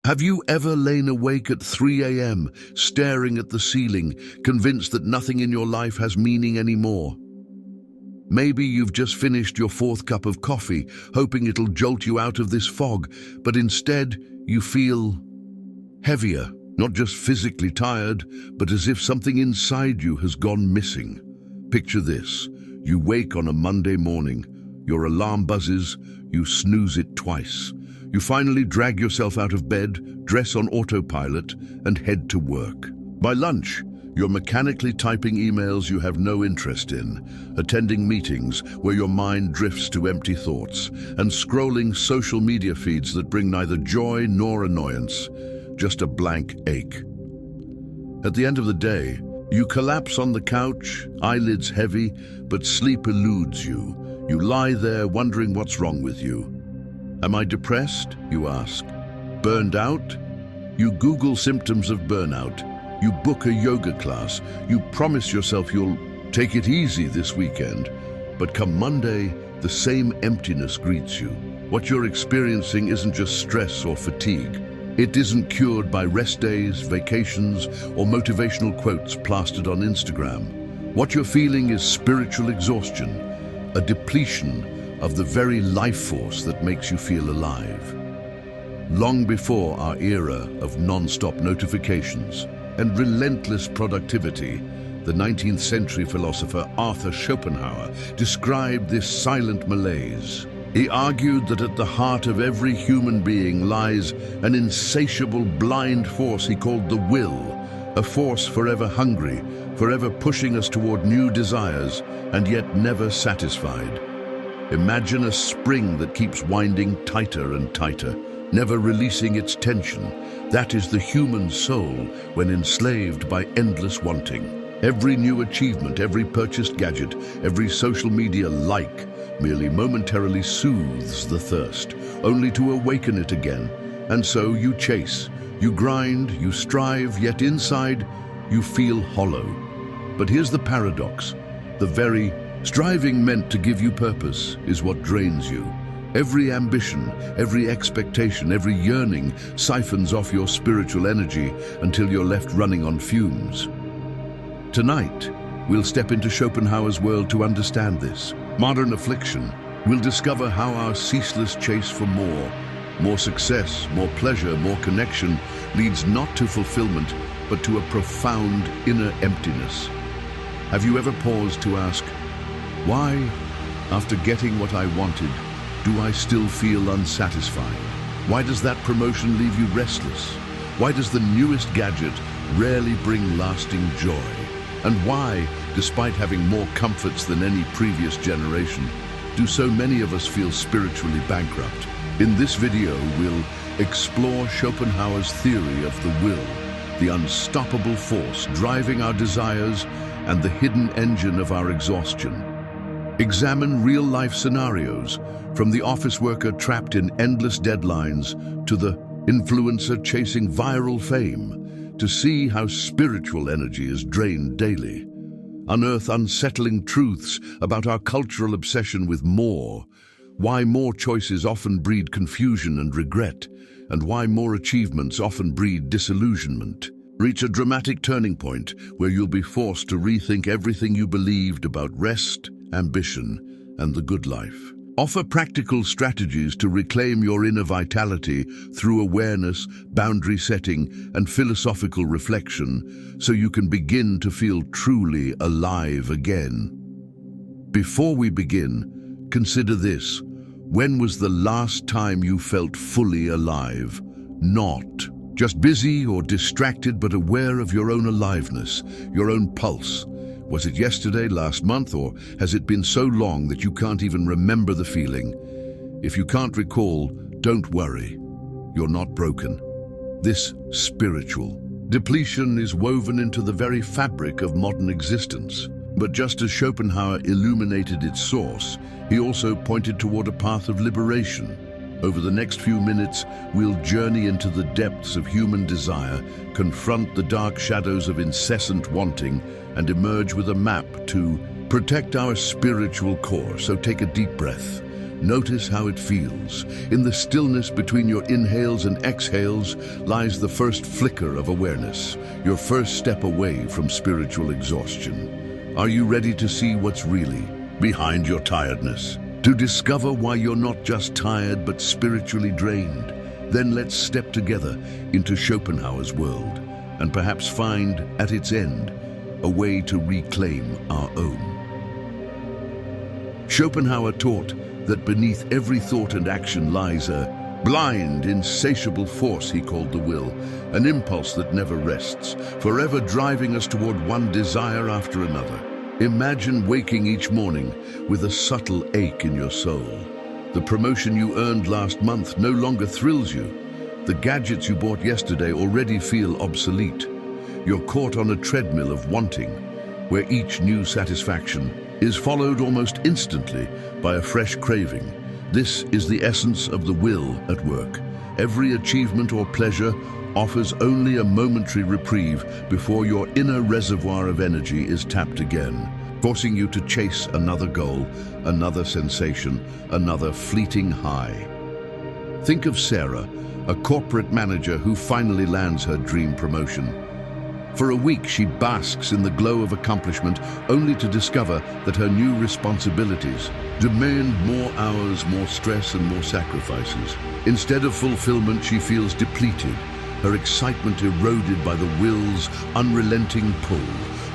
Have you ever lain awake at 3 a.m., staring at the ceiling, convinced that nothing in your life has meaning anymore? Maybe you've just finished your fourth cup of coffee, hoping it'll jolt you out of this fog, but instead you feel heavier, not just physically tired, but as if something inside you has gone missing. Picture this. You wake on a Monday morning, your alarm buzzes, you snooze it twice. You finally drag yourself out of bed, dress on autopilot, and head to work. By lunch, you're mechanically typing emails you have no interest in, attending meetings where your mind drifts to empty thoughts, and scrolling social media feeds that bring neither joy nor annoyance, just a blank ache. At the end of the day, you collapse on the couch, eyelids heavy, but sleep eludes you. You lie there wondering what's wrong with you. Am I depressed? You ask. Burned out? You Google symptoms of burnout. You book a yoga class. You promise yourself you'll take it easy this weekend. But come Monday, the same emptiness greets you. What you're experiencing isn't just stress or fatigue. It isn't cured by rest days, vacations, or motivational quotes plastered on Instagram. What you're feeling is spiritual exhaustion, a depletion of the very life force that makes you feel alive. Long before our era of non-stop notifications and relentless productivity, the 19th century philosopher Arthur Schopenhauer described this silent malaise. He argued that at the heart of every human being lies an insatiable blind force he called the will, a force forever hungry, forever pushing us toward new desires, and yet never satisfied. Imagine a spring that keeps winding tighter and tighter, never releasing its tension. That is the human soul when enslaved by endless wanting. Every new achievement, every purchased gadget, every social media like merely momentarily soothes the thirst, only to awaken it again. And so you chase, you grind, you strive, yet inside you feel hollow. But here's the paradox. The very striving meant to give you purpose is what drains you. Every ambition, every expectation, every yearning siphons off your spiritual energy until you're left running on fumes. Tonight, we'll step into Schopenhauer's world to understand this. Modern affliction. We'll discover how our ceaseless chase for more success, more pleasure, more connection leads not to fulfillment, but to a profound inner emptiness. Have you ever paused to ask, why, after getting what I wanted, do I still feel unsatisfied? Why does that promotion leave you restless? Why does the newest gadget rarely bring lasting joy? And why, despite having more comforts than any previous generation, do so many of us feel spiritually bankrupt? In this video, we'll explore Schopenhauer's theory of the will, the unstoppable force driving our desires and the hidden engine of our exhaustion. Examine real-life scenarios, from the office worker trapped in endless deadlines to the influencer chasing viral fame, to see how spiritual energy is drained daily. Unearth unsettling truths about our cultural obsession with more, why more choices often breed confusion and regret, and why more achievements often breed disillusionment. Reach a dramatic turning point where you'll be forced to rethink everything you believed about rest, ambition, and the good life. Offer practical strategies to reclaim your inner vitality through awareness, boundary setting, and philosophical reflection, so you can begin to feel truly alive again. Before we begin, consider this. When was the last time you felt fully alive? Not just busy or distracted, but aware of your own aliveness, your own pulse. Was it yesterday, last month, or has it been so long that you can't even remember the feeling? If you can't recall, don't worry. You're not broken. This spiritual depletion is woven into the very fabric of modern existence. But just as Schopenhauer illuminated its source, he also pointed toward a path of liberation. Over the next few minutes, we'll journey into the depths of human desire, confront the dark shadows of incessant wanting, and emerge with a map to protect our spiritual core. So take a deep breath, Notice how it feels. In the stillness between your inhales and exhales lies the first flicker of awareness, your first step away from spiritual exhaustion. Are you ready to see what's really behind your tiredness? To discover why you're not just tired but spiritually drained? Then let's step together into Schopenhauer's world and perhaps find, at its end, a way to reclaim our own. Schopenhauer taught that beneath every thought and action lies a blind, insatiable force he called the will, an impulse that never rests, forever driving us toward one desire after another. Imagine waking each morning with a subtle ache in your soul. The promotion you earned last month no longer thrills you. The gadgets you bought yesterday already feel obsolete. You're caught on a treadmill of wanting, where each new satisfaction is followed almost instantly by a fresh craving. This is the essence of the will at work. Every achievement or pleasure offers only a momentary reprieve before your inner reservoir of energy is tapped again, forcing you to chase another goal, another sensation, another fleeting high. Think of Sarah, a corporate manager who finally lands her dream promotion. For a week, she basks in the glow of accomplishment, only to discover that her new responsibilities demand more hours, more stress, and more sacrifices. Instead of fulfillment, she feels depleted, her excitement eroded by the will's unrelenting pull.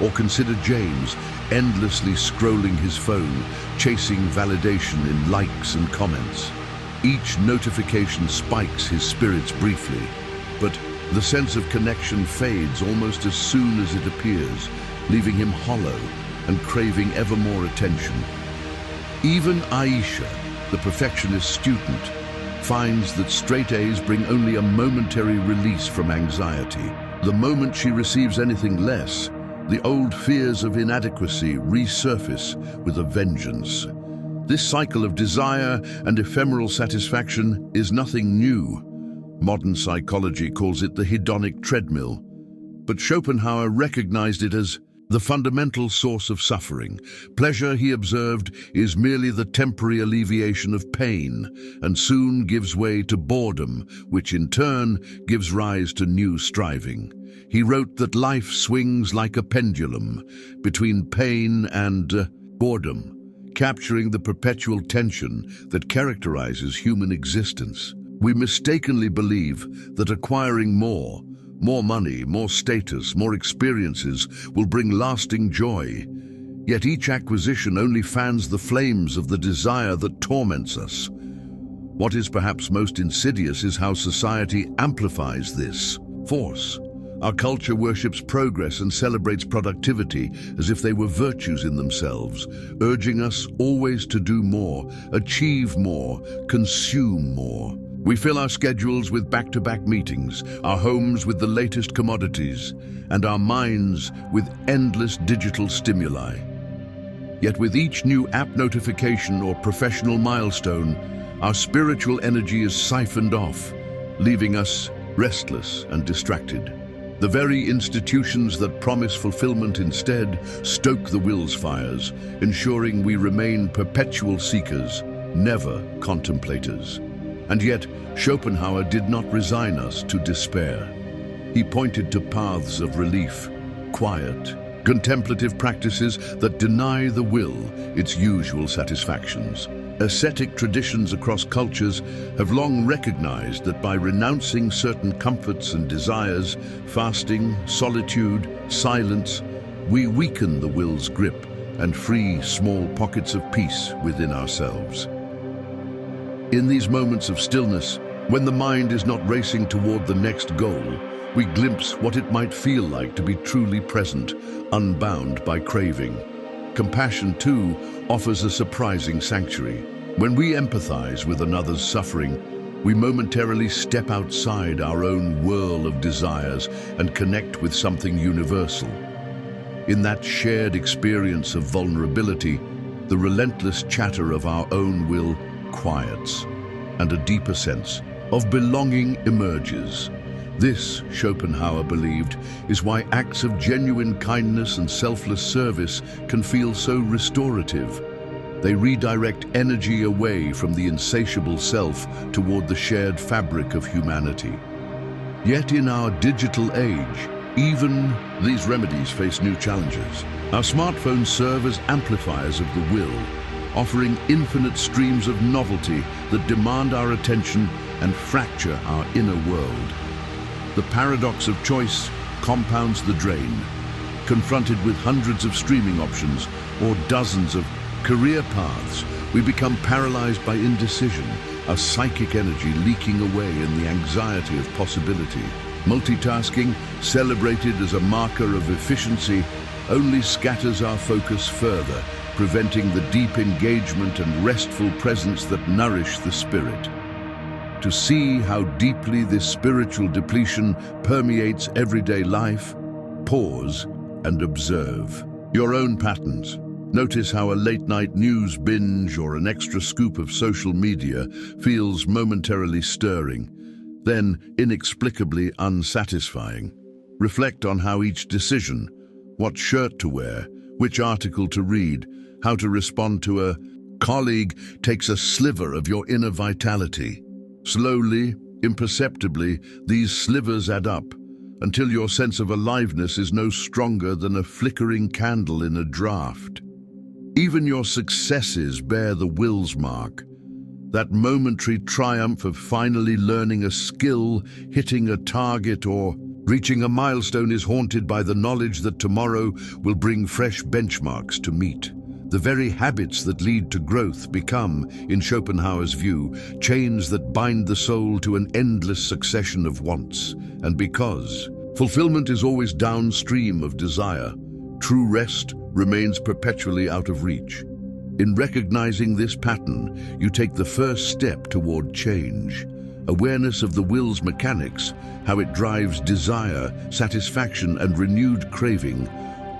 Or consider James, endlessly scrolling his phone, chasing validation in likes and comments. Each notification spikes his spirits briefly, but the sense of connection fades almost as soon as it appears, leaving him hollow and craving ever more attention. Even Aisha, the perfectionist student, finds that straight A's bring only a momentary release from anxiety. The moment she receives anything less, the old fears of inadequacy resurface with a vengeance. This cycle of desire and ephemeral satisfaction is nothing new. Modern psychology calls it the hedonic treadmill, but Schopenhauer recognized it as the fundamental source of suffering. Pleasure, he observed, is merely the temporary alleviation of pain, and soon gives way to boredom, which in turn gives rise to new striving. He wrote that life swings like a pendulum between pain and boredom, capturing the perpetual tension that characterizes human existence. We mistakenly believe that acquiring more money, more status, more experiences will bring lasting joy. Yet each acquisition only fans the flames of the desire that torments us. What is perhaps most insidious is how society amplifies this force. Our culture worships progress and celebrates productivity as if they were virtues in themselves, urging us always to do more, achieve more, consume more. We fill our schedules with back-to-back meetings, our homes with the latest commodities, and our minds with endless digital stimuli. Yet with each new app notification or professional milestone, our spiritual energy is siphoned off, leaving us restless and distracted. The very institutions that promise fulfillment instead stoke the will's fires, ensuring we remain perpetual seekers, never contemplators. And yet, Schopenhauer did not resign us to despair. He pointed to paths of relief, quiet, contemplative practices that deny the will its usual satisfactions. Ascetic traditions across cultures have long recognized that by renouncing certain comforts and desires, fasting, solitude, silence, we weaken the will's grip and free small pockets of peace within ourselves. In these moments of stillness, when the mind is not racing toward the next goal, we glimpse what it might feel like to be truly present, unbound by craving. Compassion, too, offers a surprising sanctuary. When we empathize with another's suffering, we momentarily step outside our own whirl of desires and connect with something universal. In that shared experience of vulnerability, the relentless chatter of our own will quiets, and a deeper sense of belonging emerges. This, Schopenhauer believed, is why acts of genuine kindness and selfless service can feel so restorative. They redirect energy away from the insatiable self toward the shared fabric of humanity. Yet in our digital age, even these remedies face new challenges. Our smartphones serve as amplifiers of the will, offering infinite streams of novelty that demand our attention and fracture our inner world. The paradox of choice compounds the drain. Confronted with hundreds of streaming options or dozens of career paths, we become paralyzed by indecision, a psychic energy leaking away in the anxiety of possibility. Multitasking, celebrated as a marker of efficiency, only scatters our focus further, preventing the deep engagement and restful presence that nourish the spirit. To see how deeply this spiritual depletion permeates everyday life, pause and observe your own patterns. Notice how a late-night news binge or an extra scoop of social media feels momentarily stirring, then inexplicably unsatisfying. Reflect on how each decision, what shirt to wear, which article to read, how to respond to a colleague takes a sliver of your inner vitality. Slowly, imperceptibly, these slivers add up, until your sense of aliveness is no stronger than a flickering candle in a draught. Even your successes bear the will's mark. That momentary triumph of finally learning a skill, hitting a target, or reaching a milestone is haunted by the knowledge that tomorrow will bring fresh benchmarks to meet. The very habits that lead to growth become, in Schopenhauer's view, chains that bind the soul to an endless succession of wants. And because fulfillment is always downstream of desire, true rest remains perpetually out of reach. In recognizing this pattern, you take the first step toward change. Awareness of the will's mechanics, how it drives desire, satisfaction, and renewed craving,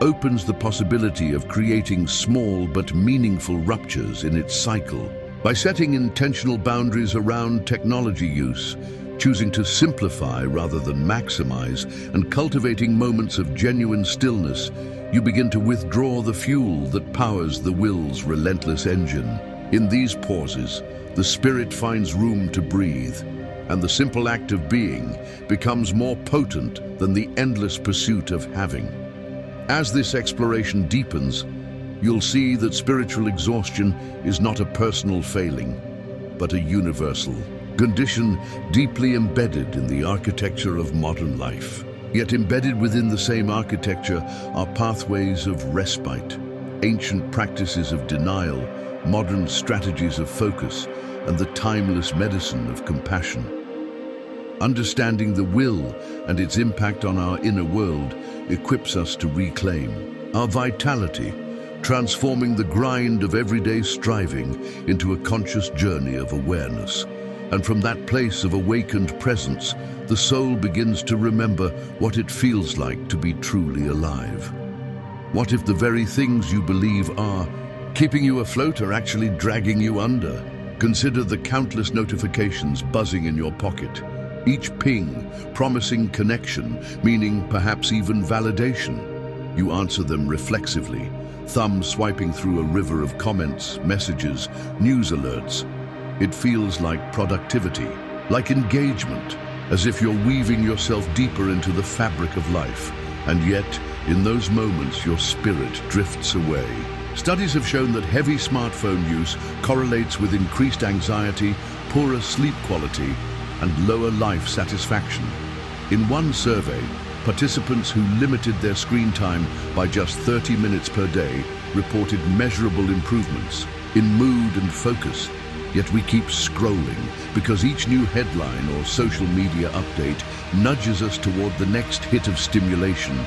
opens the possibility of creating small but meaningful ruptures in its cycle. By setting intentional boundaries around technology use, choosing to simplify rather than maximize, and cultivating moments of genuine stillness, you begin to withdraw the fuel that powers the will's relentless engine. In these pauses, the spirit finds room to breathe, and the simple act of being becomes more potent than the endless pursuit of having. As this exploration deepens, you'll see that spiritual exhaustion is not a personal failing, but a universal condition deeply embedded in the architecture of modern life. Yet embedded within the same architecture are pathways of respite, ancient practices of denial, modern strategies of focus, and the timeless medicine of compassion. Understanding the will and its impact on our inner world equips us to reclaim our vitality, transforming the grind of everyday striving into a conscious journey of awareness. And from that place of awakened presence, the soul begins to remember what it feels like to be truly alive. What if the very things you believe are keeping you afloat are actually dragging you under? Consider the countless notifications buzzing in your pocket. Each ping promising connection, meaning perhaps even validation. You answer them reflexively, thumb swiping through a river of comments, messages, news alerts. It feels like productivity, like engagement, as if you're weaving yourself deeper into the fabric of life. And yet, in those moments, your spirit drifts away. Studies have shown that heavy smartphone use correlates with increased anxiety, poorer sleep quality, and lower life satisfaction. In one survey, participants who limited their screen time by just 30 minutes per day reported measurable improvements in mood and focus. Yet we keep scrolling because each new headline or social media update nudges us toward the next hit of stimulation,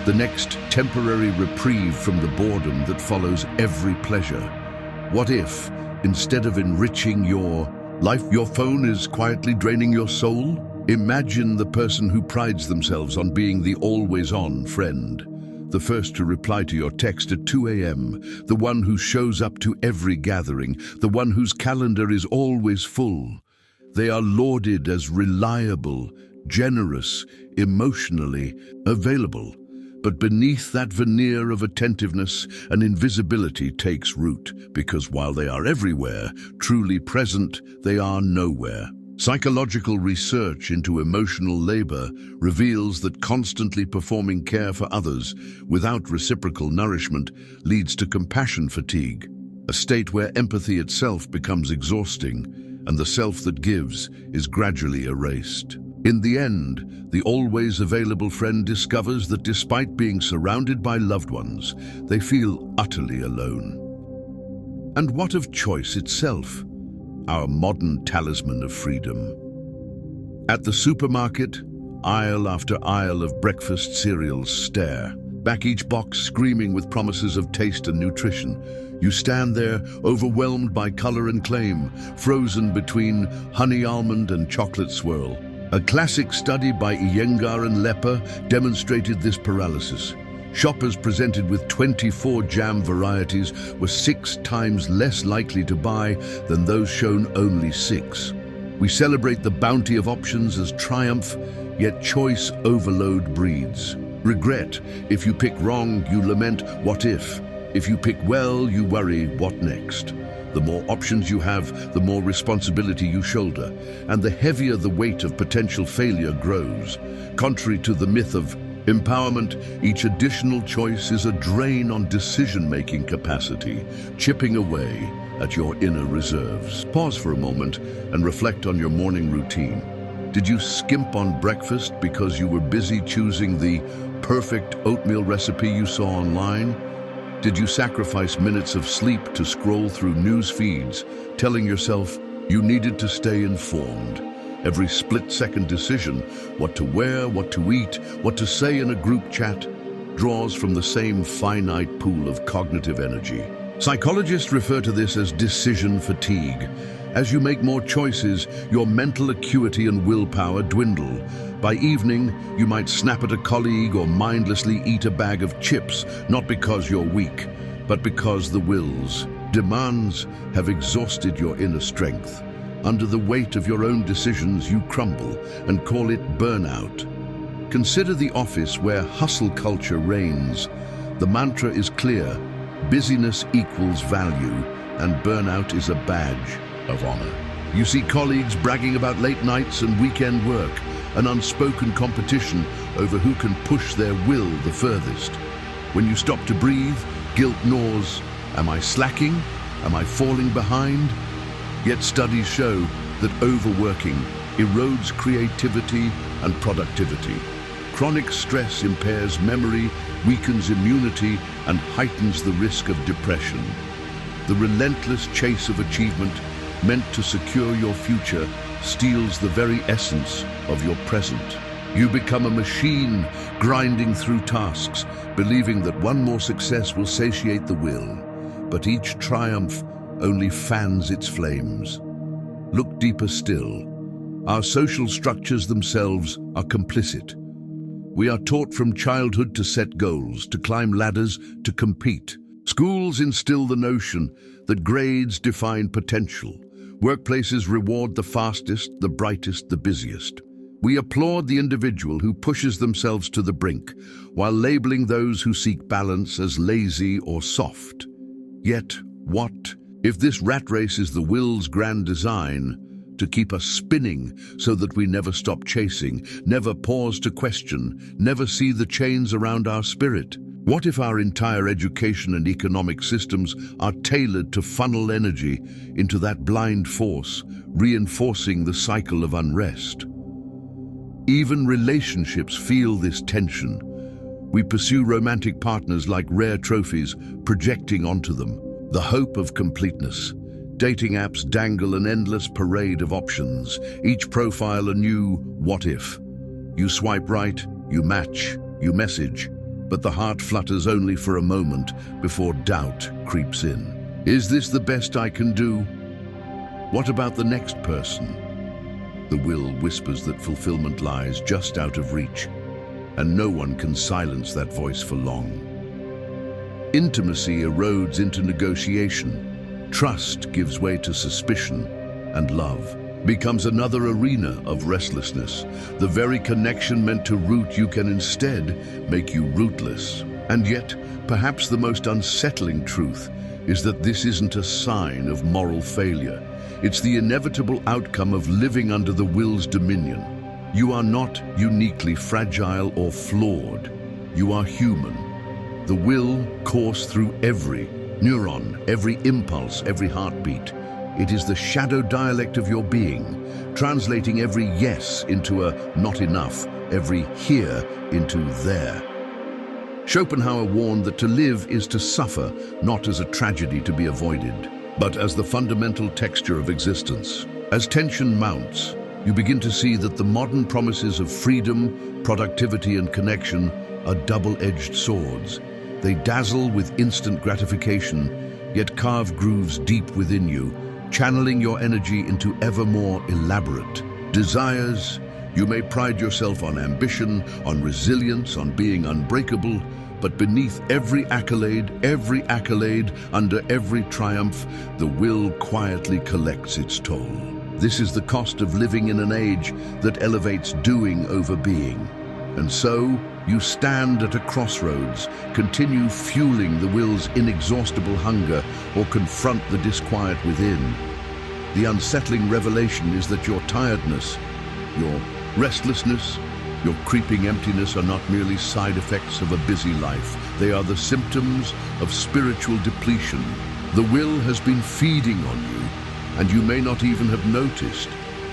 the next temporary reprieve from the boredom that follows every pleasure. What if, instead of enriching your life, your phone is quietly draining your soul? Imagine the person who prides themselves on being the always-on friend. The first to reply to your text at 2 a.m., the one who shows up to every gathering, the one whose calendar is always full. They are lauded as reliable, generous, emotionally available. But beneath that veneer of attentiveness, an invisibility takes root, because while they are everywhere, truly present, they are nowhere. Psychological research into emotional labor reveals that constantly performing care for others without reciprocal nourishment leads to compassion fatigue, a state where empathy itself becomes exhausting and the self that gives is gradually erased. In the end, the always available friend discovers that despite being surrounded by loved ones, they feel utterly alone. And what of choice itself, our modern talisman of freedom? At the supermarket, aisle after aisle of breakfast cereals stare, back each box screaming with promises of taste and nutrition. You stand there, overwhelmed by color and claim, frozen between honey almond and chocolate swirl. A classic study by Iyengar and Lepper demonstrated this paralysis. Shoppers presented with 24 jam varieties were 6 times less likely to buy than those shown only 6. We celebrate the bounty of options as triumph, yet choice overload breeds regret. If you pick wrong, you lament, what if? If you pick well, you worry, what next? The more options you have, the more responsibility you shoulder, and the heavier the weight of potential failure grows. Contrary to the myth of empowerment, each additional choice is a drain on decision-making capacity, chipping away at your inner reserves. Pause for a moment and reflect on your morning routine. Did you skimp on breakfast because you were busy choosing the perfect oatmeal recipe you saw online? Did you sacrifice minutes of sleep to scroll through news feeds, telling yourself you needed to stay informed? Every split-second decision, what to wear, what to eat, what to say in a group chat, draws from the same finite pool of cognitive energy. Psychologists refer to this as decision fatigue. As you make more choices, your mental acuity and willpower dwindle. By evening, you might snap at a colleague or mindlessly eat a bag of chips, not because you're weak, but because the will's demands have exhausted your inner strength. Under the weight of your own decisions, you crumble and call it burnout. Consider the office where hustle culture reigns. The mantra is clear: busyness equals value, and burnout is a badge of honor. You see colleagues bragging about late nights and weekend work, an unspoken competition over who can push their will the furthest. When you stop to breathe, guilt gnaws. Am I slacking? Am I falling behind? Yet studies show that overworking erodes creativity and productivity. Chronic stress impairs memory, weakens immunity, and heightens the risk of depression. The relentless chase of achievement, meant to secure your future, steals the very essence of your present. You become a machine, grinding through tasks, believing that one more success will satiate the will. But each triumph only fans its flames. Look deeper still. Our social structures themselves are complicit. We are taught from childhood to set goals, to climb ladders, to compete. Schools instill the notion that grades define potential. Workplaces reward the fastest, the brightest, the busiest. We applaud the individual who pushes themselves to the brink, while labeling those who seek balance as lazy or soft. Yet, what if this rat race is the will's grand design, to keep us spinning so that we never stop chasing, never pause to question, never see the chains around our spirit? What if our entire education and economic systems are tailored to funnel energy into that blind force, reinforcing the cycle of unrest? Even relationships feel this tension. We pursue romantic partners like rare trophies, projecting onto them the hope of completeness. Dating apps dangle an endless parade of options, each profile a new what if. You swipe right, you match, you message, but the heart flutters only for a moment before doubt creeps in. Is this the best I can do? What about the next person? The will whispers that fulfillment lies just out of reach, and no one can silence that voice for long. Intimacy erodes into negotiation. Trust gives way to suspicion, and love becomes another arena of restlessness. The very connection meant to root you can instead make you rootless. And yet, perhaps the most unsettling truth is that this isn't a sign of moral failure. It's the inevitable outcome of living under the will's dominion. You are not uniquely fragile or flawed. You are human. The will coursed through every neuron, every impulse, every heartbeat. It is the shadow dialect of your being, translating every yes into a not enough, every here into there. Schopenhauer warned that to live is to suffer, not as a tragedy to be avoided, but as the fundamental texture of existence. As tension mounts, you begin to see that the modern promises of freedom, productivity, and connection are double-edged swords. They dazzle with instant gratification, yet carve grooves deep within you, channeling your energy into ever more elaborate desires. You may pride yourself on ambition, on resilience, on being unbreakable, but beneath every accolade, under every triumph, the will quietly collects its toll. This is the cost of living in an age that elevates doing over being. And so, you stand at a crossroads, continue fueling the will's inexhaustible hunger, or confront the disquiet within. The unsettling revelation is that your tiredness, your restlessness, your creeping emptiness are not merely side effects of a busy life. They are the symptoms of spiritual depletion. The will has been feeding on you, and you may not even have noticed.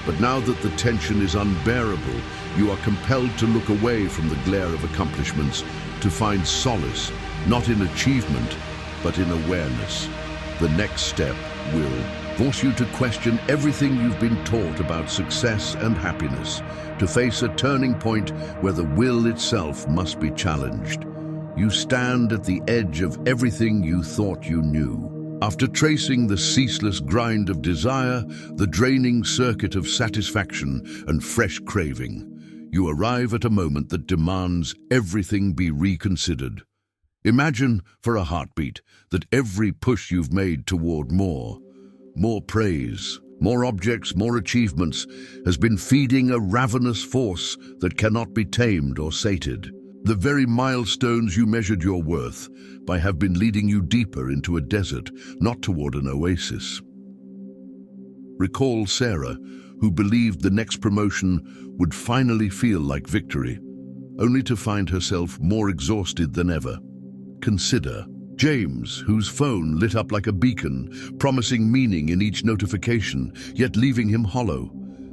But now that the tension is unbearable, you are compelled to look away from the glare of accomplishments to find solace, not in achievement, but in awareness. The next step will force you to question everything you've been taught about success and happiness, to face a turning point where the will itself must be challenged. You stand at the edge of everything you thought you knew. After tracing the ceaseless grind of desire, the draining circuit of satisfaction and fresh craving, you arrive at a moment that demands everything be reconsidered. Imagine, for a heartbeat, that every push you've made toward more praise, more objects, more achievements, has been feeding a ravenous force that cannot be tamed or sated. The very milestones you measured your worth by have been leading you deeper into a desert, not toward an oasis. Recall Sarah, who believed the next promotion would finally feel like victory, only to find herself more exhausted than ever. Consider James, whose phone lit up like a beacon, promising meaning in each notification, yet leaving him hollow.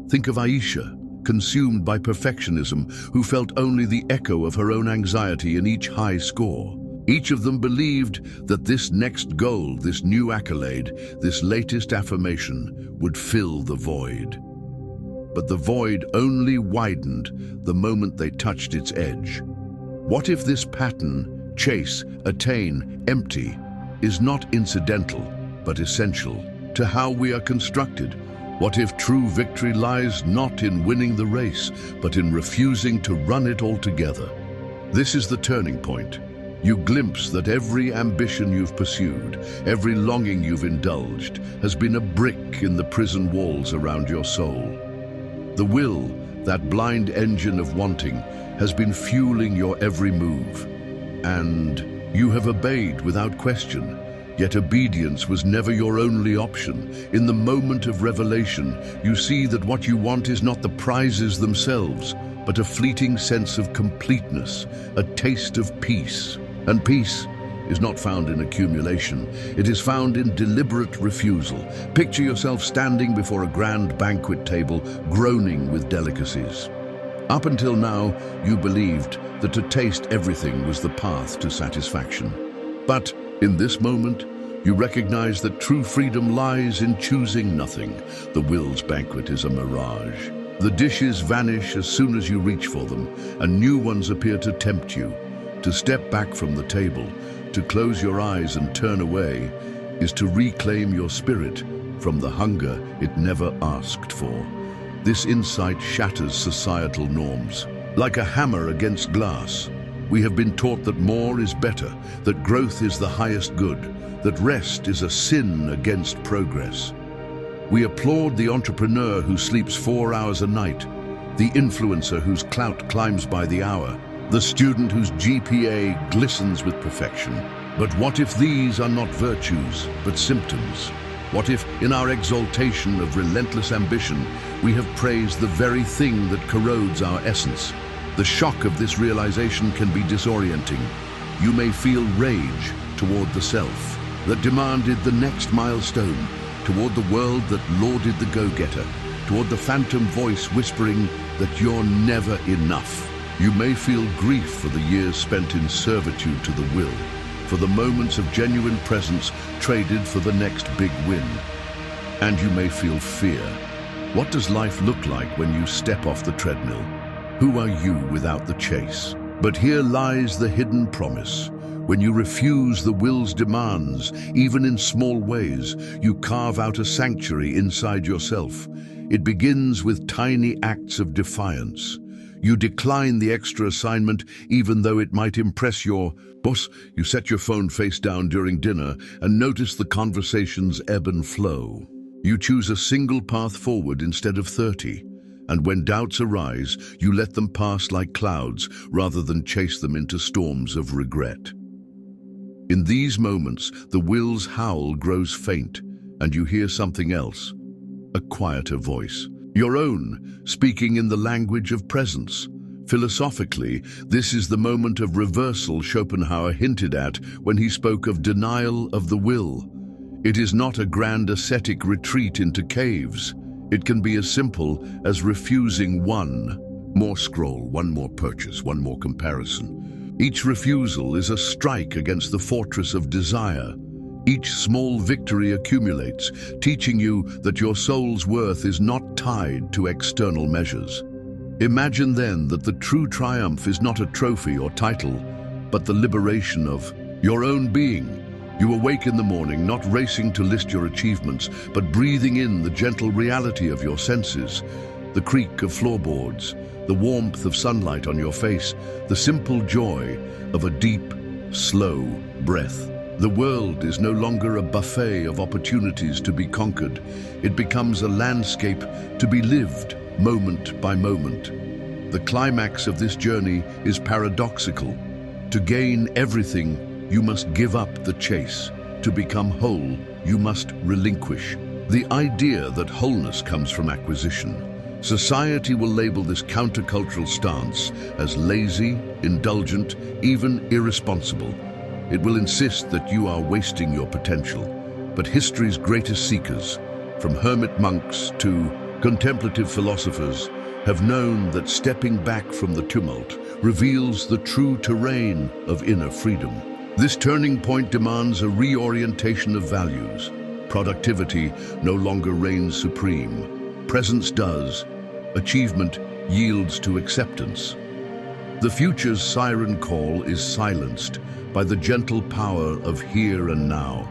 Think of Aisha, consumed by perfectionism, who felt only the echo of her own anxiety in each high score. Each of them believed that this next goal, this new accolade, this latest affirmation would fill the void. But the void only widened the moment they touched its edge. What if this pattern, chase, attain, empty, is not incidental, but essential to how we are constructed? What if true victory lies not in winning the race, but in refusing to run it altogether? This is the turning point. You glimpse that every ambition you've pursued, every longing you've indulged, has been a brick in the prison walls around your soul. The will, that blind engine of wanting, has been fueling your every move. And you have obeyed without question. Yet obedience was never your only option. In the moment of revelation, you see that what you want is not the prizes themselves, but a fleeting sense of completeness, a taste of peace. And peace is not found in accumulation. It is found in deliberate refusal. Picture yourself standing before a grand banquet table, groaning with delicacies. Up until now, you believed that to taste everything was the path to satisfaction. But in this moment, you recognize that true freedom lies in choosing nothing. The will's banquet is a mirage. The dishes vanish as soon as you reach for them, and new ones appear to tempt you. To step back from the table, to close your eyes and turn away, is to reclaim your spirit from the hunger it never asked for. This insight shatters societal norms. Like a hammer against glass, we have been taught that more is better, that growth is the highest good, that rest is a sin against progress. We applaud the entrepreneur who sleeps 4 hours a night, the influencer whose clout climbs by the hour, the student whose GPA glistens with perfection. But what if these are not virtues, but symptoms? What if, in our exaltation of relentless ambition, we have praised the very thing that corrodes our essence? The shock of this realization can be disorienting. You may feel rage toward the self that demanded the next milestone, toward the world that lauded the go-getter, toward the phantom voice whispering that you're never enough. You may feel grief for the years spent in servitude to the will, for the moments of genuine presence traded for the next big win. And you may feel fear. What does life look like when you step off the treadmill? Who are you without the chase? But here lies the hidden promise. When you refuse the will's demands, even in small ways, you carve out a sanctuary inside yourself. It begins with tiny acts of defiance. You decline the extra assignment even though it might impress your boss. You set your phone face down during dinner and notice the conversations ebb and flow. You choose a single path forward instead of 30. And when doubts arise, you let them pass like clouds rather than chase them into storms of regret. In these moments, the will's howl grows faint, and you hear something else, a quieter voice, your own, speaking in the language of presence. Philosophically, this is the moment of reversal Schopenhauer hinted at when he spoke of denial of the will. It is not a grand ascetic retreat into caves. It can be as simple as refusing one more scroll, one more purchase, one more comparison. Each refusal is a strike against the fortress of desire. Each small victory accumulates, teaching you that your soul's worth is not tied to external measures. Imagine then that the true triumph is not a trophy or title, but the liberation of your own being. You awake in the morning, not racing to list your achievements, but breathing in the gentle reality of your senses, the creak of floorboards, the warmth of sunlight on your face, the simple joy of a deep, slow breath. The world is no longer a buffet of opportunities to be conquered. It becomes a landscape to be lived moment by moment. The climax of this journey is paradoxical. To gain everything, you must give up the chase. To become whole, you must relinquish. The idea that wholeness comes from acquisition. Society will label this countercultural stance as lazy, indulgent, even irresponsible. It will insist that you are wasting your potential. But history's greatest seekers, from hermit monks to contemplative philosophers, have known that stepping back from the tumult reveals the true terrain of inner freedom. This turning point demands a reorientation of values. Productivity no longer reigns supreme. Presence does. Achievement yields to acceptance. The future's siren call is silenced by the gentle power of here and now.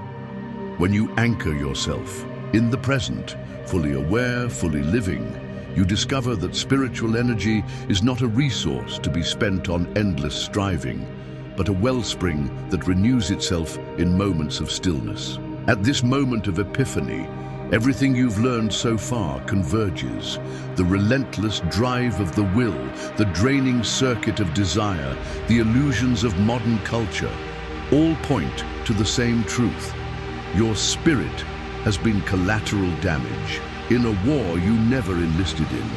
When you anchor yourself in the present, fully aware, fully living, you discover that spiritual energy is not a resource to be spent on endless striving, but a wellspring that renews itself in moments of stillness. At this moment of epiphany, everything you've learned so far converges. The relentless drive of the will, the draining circuit of desire, the illusions of modern culture, all point to the same truth. Your spirit has been collateral damage in a war you never enlisted in.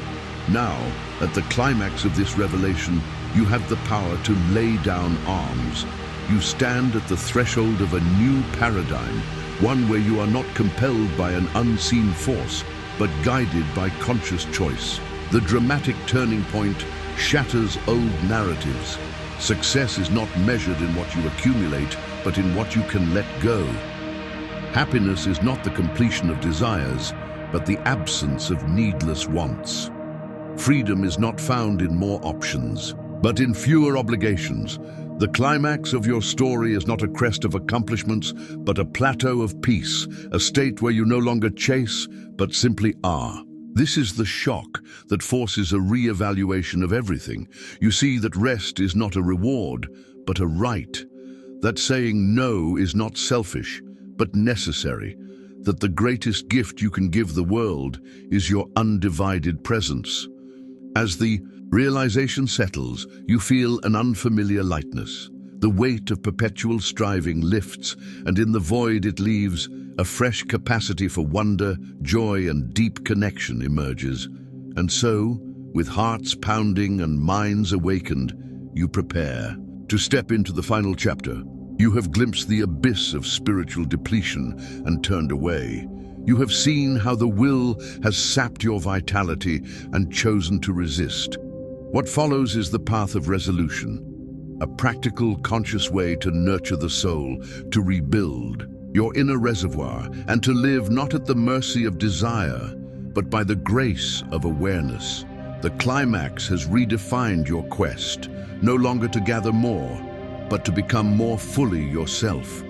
Now, at the climax of this revelation, you have the power to lay down arms. You stand at the threshold of a new paradigm, one where you are not compelled by an unseen force, but guided by conscious choice. The dramatic turning point shatters old narratives. Success is not measured in what you accumulate, but in what you can let go. Happiness is not the completion of desires, but the absence of needless wants. Freedom is not found in more options, but in fewer obligations. The climax of your story is not a crest of accomplishments, but a plateau of peace, a state where you no longer chase, but simply are. This is the shock that forces a re-evaluation of everything. You see that rest is not a reward, but a right. That saying no is not selfish, but necessary. that the greatest gift you can give the world is your undivided presence. As the realization settles, you feel an unfamiliar lightness. The weight of perpetual striving lifts, and in the void it leaves, a fresh capacity for wonder, joy, and deep connection emerges. And so, with hearts pounding and minds awakened, you prepare to step into the final chapter. You have glimpsed the abyss of spiritual depletion and turned away. You have seen how the will has sapped your vitality and chosen to resist. What follows is the path of resolution. A practical, conscious way to nurture the soul, to rebuild your inner reservoir, and to live not at the mercy of desire, but by the grace of awareness. The climax has redefined your quest, no longer to gather more, but to become more fully yourself.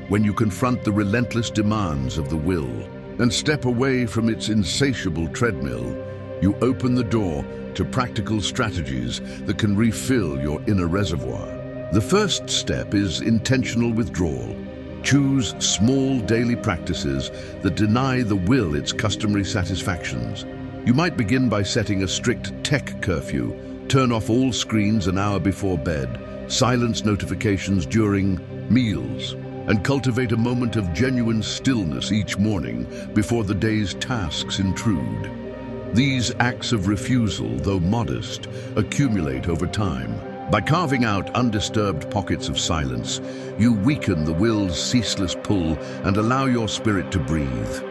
When you confront the relentless demands of the will and step away from its insatiable treadmill, you open the door to practical strategies that can refill your inner reservoir. The first step is intentional withdrawal. Choose small daily practices that deny the will its customary satisfactions. You might begin by setting a strict tech curfew. Turn off all screens an hour before bed, silence notifications during meals, and cultivate a moment of genuine stillness each morning before the day's tasks intrude. These acts of refusal, though modest, accumulate over time. By carving out undisturbed pockets of silence, you weaken the will's ceaseless pull and allow your spirit to breathe.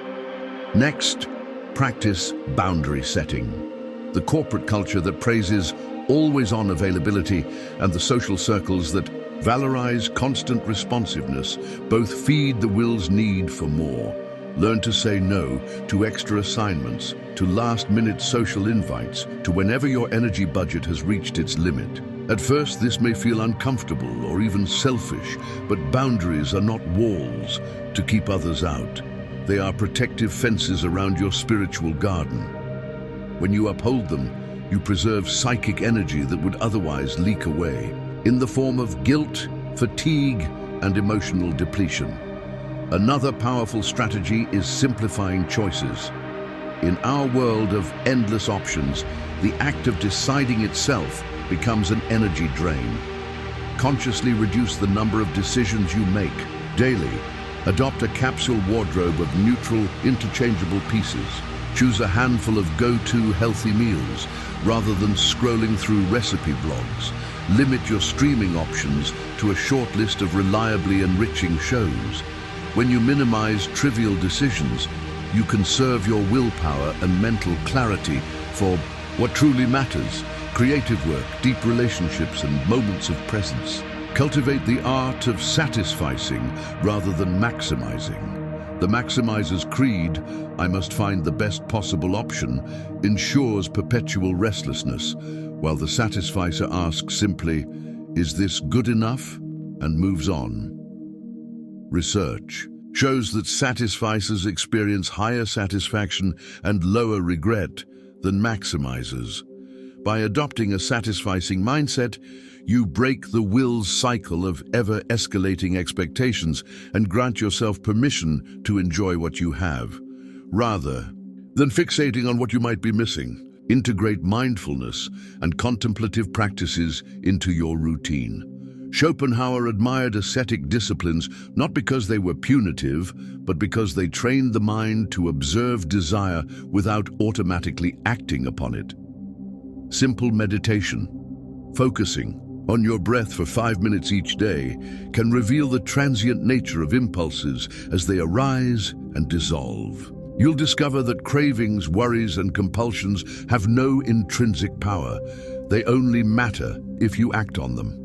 Next, practice boundary setting. The corporate culture that praises always-on availability and the social circles that valorize constant responsiveness both feed the will's need for more. Learn to say no to extra assignments, to last-minute social invites, to whenever your energy budget has reached its limit. At first, this may feel uncomfortable or even selfish, but boundaries are not walls to keep others out. They are protective fences around your spiritual garden. When you uphold them, you preserve psychic energy that would otherwise leak away, in the form of guilt, fatigue, and emotional depletion. Another powerful strategy is simplifying choices. In our world of endless options, the act of deciding itself becomes an energy drain. Consciously reduce the number of decisions you make daily. Adopt a capsule wardrobe of neutral, interchangeable pieces. Choose a handful of go-to healthy meals rather than scrolling through recipe blogs. Limit your streaming options to a short list of reliably enriching shows. When you minimize trivial decisions, you conserve your willpower and mental clarity for what truly matters: creative work, deep relationships, and moments of presence. Cultivate the art of satisficing rather than maximizing. The maximizer's creed, "I must find the best possible option," ensures perpetual restlessness, while the satisficer asks simply, "Is this good enough?" and moves on. Research shows that satisficers experience higher satisfaction and lower regret than maximizers. By adopting a satisficing mindset, you break the will's cycle of ever-escalating expectations and grant yourself permission to enjoy what you have, rather than fixating on what you might be missing. Integrate mindfulness and contemplative practices into your routine. Schopenhauer admired ascetic disciplines not because they were punitive, but because they trained the mind to observe desire without automatically acting upon it. Simple meditation, focusing on your breath for 5 minutes each day, can reveal the transient nature of impulses as they arise and dissolve. You'll discover that cravings, worries, and compulsions have no intrinsic power. They only matter if you act on them.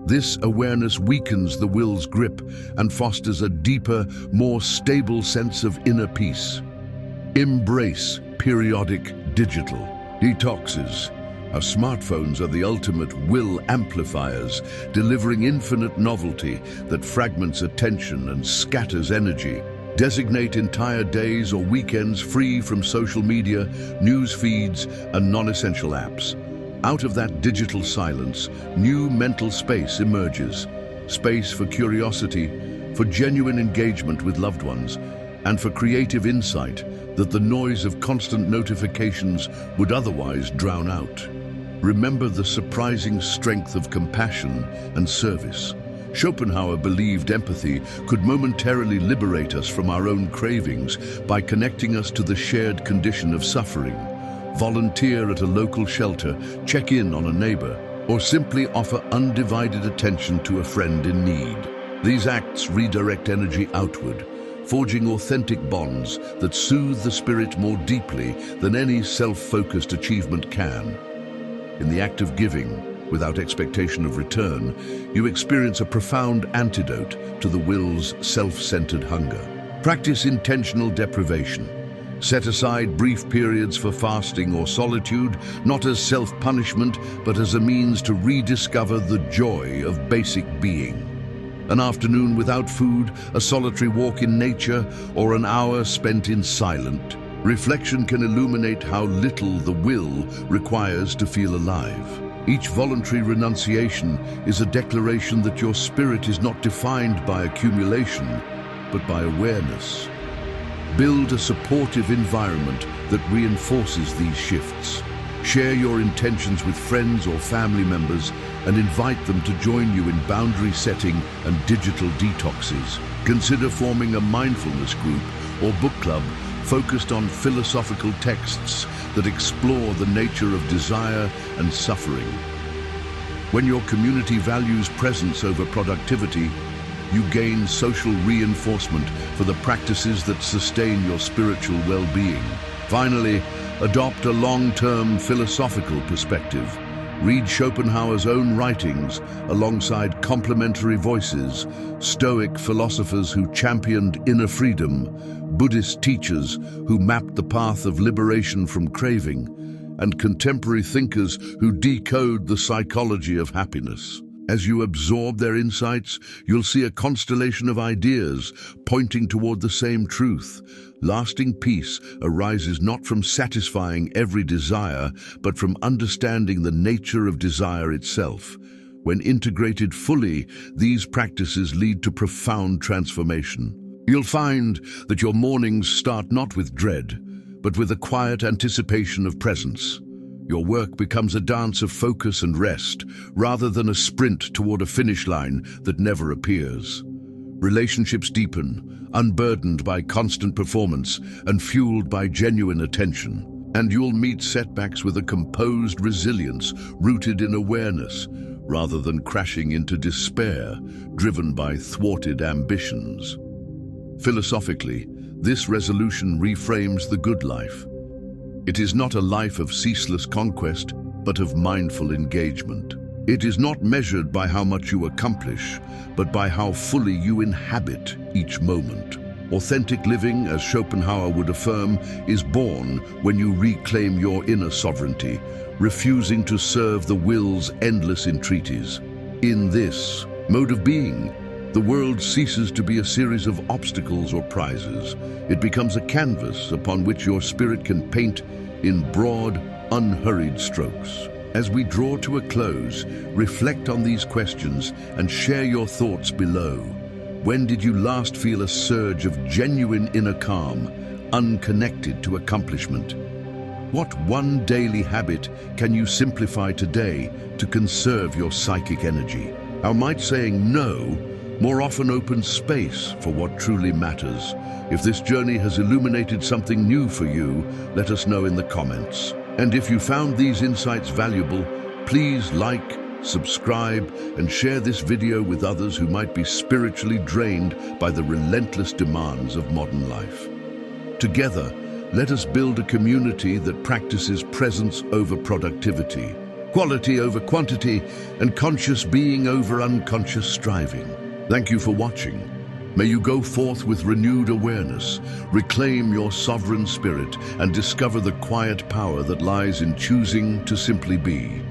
This awareness weakens the will's grip and fosters a deeper, more stable sense of inner peace. Embrace periodic digital detoxes. Our smartphones are the ultimate will amplifiers, delivering infinite novelty that fragments attention and scatters energy. Designate entire days or weekends free from social media, news feeds, and non-essential apps. Out of that digital silence, new mental space emerges. Space for curiosity, for genuine engagement with loved ones, and for creative insight that the noise of constant notifications would otherwise drown out. Remember the surprising strength of compassion and service. Schopenhauer believed empathy could momentarily liberate us from our own cravings by connecting us to the shared condition of suffering. Volunteer at a local shelter, check in on a neighbor, or simply offer undivided attention to a friend in need. These acts redirect energy outward, forging authentic bonds that soothe the spirit more deeply than any self-focused achievement can. In the act of giving, without expectation of return, you experience a profound antidote to the will's self-centered hunger. Practice intentional deprivation. Set aside brief periods for fasting or solitude, not as self-punishment, but as a means to rediscover the joy of basic being. An afternoon without food, a solitary walk in nature, or an hour spent in silent reflection can illuminate how little the will requires to feel alive. Each voluntary renunciation is a declaration that your spirit is not defined by accumulation, but by awareness. Build a supportive environment that reinforces these shifts. Share your intentions with friends or family members and invite them to join you in boundary setting and digital detoxes. Consider forming a mindfulness group or book club focused on philosophical texts that explore the nature of desire and suffering. When your community values presence over productivity, you gain social reinforcement for the practices that sustain your spiritual well-being. Finally, adopt a long-term philosophical perspective. Read Schopenhauer's own writings alongside complementary voices, Stoic philosophers who championed inner freedom, Buddhist teachers who mapped the path of liberation from craving, and contemporary thinkers who decode the psychology of happiness. As you absorb their insights, you'll see a constellation of ideas pointing toward the same truth. Lasting peace arises not from satisfying every desire, but from understanding the nature of desire itself. When integrated fully, these practices lead to profound transformation. You'll find that your mornings start not with dread, but with a quiet anticipation of presence. Your work becomes a dance of focus and rest, rather than a sprint toward a finish line that never appears. Relationships deepen, unburdened by constant performance and fueled by genuine attention. And you'll meet setbacks with a composed resilience rooted in awareness, rather than crashing into despair, driven by thwarted ambitions. Philosophically, this resolution reframes the good life. It is not a life of ceaseless conquest, but of mindful engagement. It is not measured by how much you accomplish, but by how fully you inhabit each moment. Authentic living, as Schopenhauer would affirm, is born when you reclaim your inner sovereignty, refusing to serve the will's endless entreaties. In this mode of being, the world ceases to be a series of obstacles or prizes. It becomes a canvas upon which your spirit can paint in broad, unhurried strokes. As we draw to a close, reflect on these questions and share your thoughts below. When did you last feel a surge of genuine inner calm, unconnected to accomplishment? What one daily habit can you simplify today to conserve your psychic energy? How might saying no more often opens space for what truly matters? If this journey has illuminated something new for you, let us know in the comments. And if you found these insights valuable, please like, subscribe, and share this video with others who might be spiritually drained by the relentless demands of modern life. Together, let us build a community that practices presence over productivity, quality over quantity, and conscious being over unconscious striving. Thank you for watching. May you go forth with renewed awareness, reclaim your sovereign spirit, and discover the quiet power that lies in choosing to simply be.